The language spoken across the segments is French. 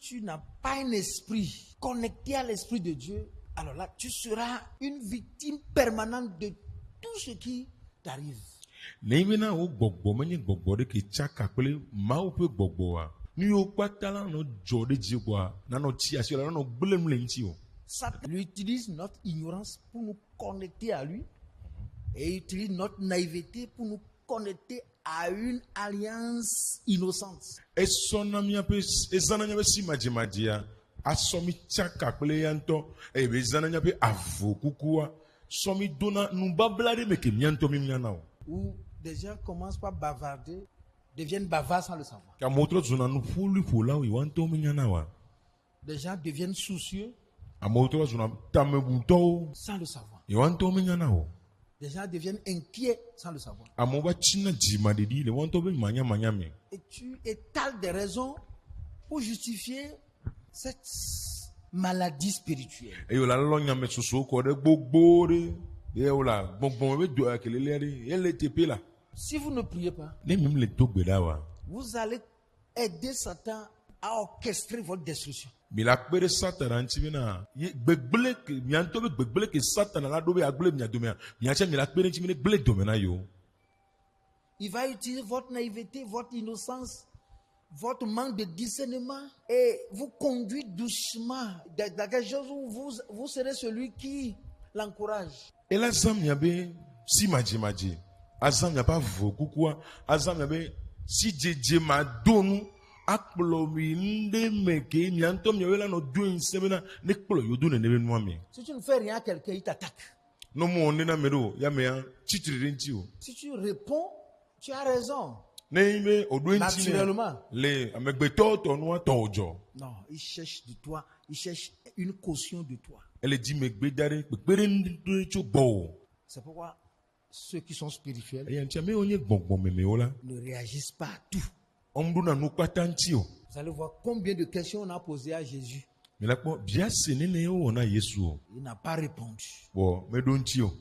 tu n'as pas un esprit connecté à l'esprit de Dieu, alors là, tu seras une victime permanente de tout ce qui t'arrive. N'imena o gbogbo menye gbogbo de ke tsaka kple mawu ƒe gbɔgbɔa. Nu yiwo kpata la nɔ dzɔ ɖe dzi koa, nanɔ tsi asi la nanɔ gblẽ nu le ŋuti o. Satan utilise notre ignorance pour nous connecter à lui et il utilise notre naïveté pour nous connecter à une alliance innocente. Esɔna miaƒe ezana miaƒe simadzemadea asɔ mi tsaka kple ya ŋutɔ eye be ezana miaƒe avo kukua sɔ mi dona nubabla ɖe me ke mia ŋutɔ mi miana o. Où des gens commencent par bavarder, deviennent bavards sans le savoir. Ke amewo trɔ zɔna nuƒoliƒolawo yi wa ŋutɔ mi miana wa. Des gens deviennent soucieux Amewo trɔ zɔna tamebutɔwo sans le savoir. yi wa ŋutɔ mi miana o. Des gens deviennent inquiets sans le savoir. Amewo va tsina dzimaɖiɖi le wa ŋutɔ be manyamanya me. Et tu étales des raisons pour justifier cette maladie spirituelle. Eye wòle alɔ nyame sosowo kɔ ɖe gbogbo ɖe ye wòle gbɔngbɔn be do kelele ɖe ye le teƒe la. Si vous ne priez pas, Ne mi le do gbe ɖa wa. vous allez aider Satan à orchestrer votre destruction. Mi la kpe ɖe Satana ŋuti bena gbegble ke mia ŋutɔ be gbegble ke Satana la ɖo be agble mia domea miatse mi la kpe ɖe ŋuti be ne gble dome na yewo. Il va utiliser votre naïveté, votre innocence, votre manque de discernement et vous conduire doucement dans quelque chose où vous serez celui qui l'encourage. Ela zã mia be si madzemadze, azã miaƒe avo kukua, azã mia be si dzedze ma do nu akplɔ mi ŋɖe me ke mia ŋutɔ miawo la nɔ do ŋusẽ bena ne kplɔ yodo nene be nua me. Si tu ne fais rien à quelqu'un, il t'attaque. Ne mo ne na me ɖo ya mea tsitre ɖe ŋuti o. Si tu réponds, tu as raison. Ne yi be o ɖo ŋuti Naturellement. le amegbetɔwo tɔ nua tɔ o dzɔ. Non, il cherche de toi, il cherche une caution de toi. Ele dzi megbe da ɖe kpekpeɖeŋu tso gbɔ o. C'est pourquoi ceux qui sont spirituels Eya ŋuti amewo nye gbɔgbɔmemewo la. ne réagissent pas à tout. Ɔmu ɖona nu kpata ŋuti o. Vous allez voir combien de questions on a posées à Jésus. Mi la kpɔ bia se nene wo wɔna Yesu o. Il n'a pas répondu. Bɔ meɖo ŋuti o.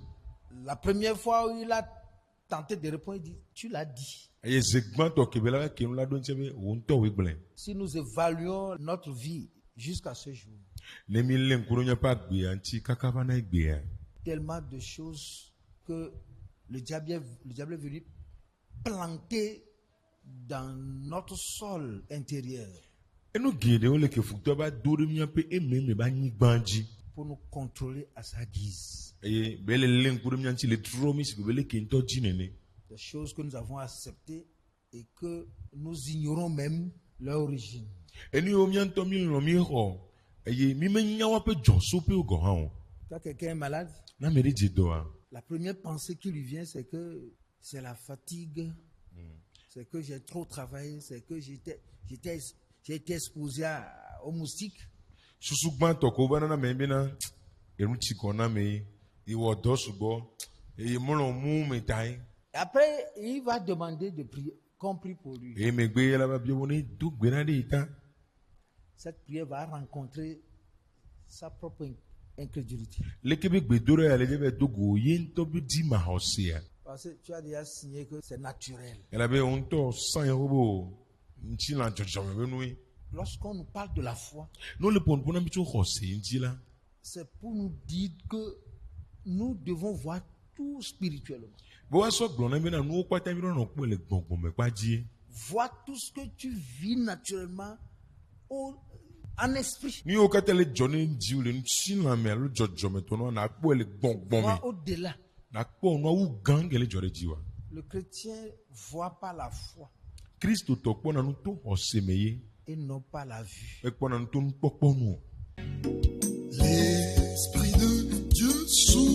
La première fois où il a tenté de répondre, il dit, tu l'as dit. Eye ze gbãtɔ kebe la ke nu la ɖo ŋuti be wo ŋutɔwoe gblẽ. Si nous évaluons notre vie jusqu'à ce jour, Ne mi lé ŋku ɖo míaƒe agbea ŋuti kaka va na egbea. tellement de choses que le diable est venu planter dans notre sol intérieur Enu geɖewo le ke futɔ va do ɖe míaƒe ememe be anyigba dzi. pour nous contrôler à sa guise. Eye be le lé ŋku ɖe mía ŋuti le trɔ mi si be le ke ŋutɔ dzi nene. Des choses que nous avons acceptées et que nous ignorons même leur origine. Enu yiwo mía ŋutɔ mi lɔ̃ mi xɔ eye mi menya woaƒe dzɔsoƒewo gɔ hã o. Quand quelqu'un est malade, Na ame ɖe dze dɔa. la première pensée qui lui vient, c'est que c'est la fatigue, c'est que j'ai trop travaillé, c'est que j'ai été exposé aux moustiques. Susu gbãtɔ ko va nana me bena enu tsi kɔ na me ewɔ dɔ sugbɔ eye mlɔ mu me ta ye. Et après, il va demander de prier, qu'on prie pour lui. Eye megbe la va bia wo ne do gbe na ɖe yi ta. Cette prière va rencontrer sa propre incrédulité. Leke be gbedoɖo ya le dze be do go ye ŋutɔ be di ma xɔsea. Parce que tu as déjà signé que c'est naturel. Elabe wo ŋutɔ sã ye wo be o ŋuti la dzɔdzɔme be nue. Lorsqu'on nous parle de la foi, Ne le ƒoƒo na mi tso xɔse ŋuti la. c'est pour nous dire que nous devons voir tout spirituellement. Be woasɔ gblɔ na mi bena nuwo kpata mi ɖɔ nɔ kpɔe le gbɔgbɔme kpa dzie. Vois tout ce que tu vis naturellement en esprit. Nu yiwo katã le dzɔ ne ŋdiwo le ŋutilãme alo dzɔdzɔmetɔ na kpɔe le gbɔgbɔme. Vois au-delà. Nakpɔ nuawu gã ke le dzɔ ɖe dzi wa. Le chrétien voit pas la foi Kristo tɔ kpɔna nu to xɔse me ye. et non pas la vue. Ekpɔna nu to nukpɔkpɔ nu o. L'Esprit de Dieu sous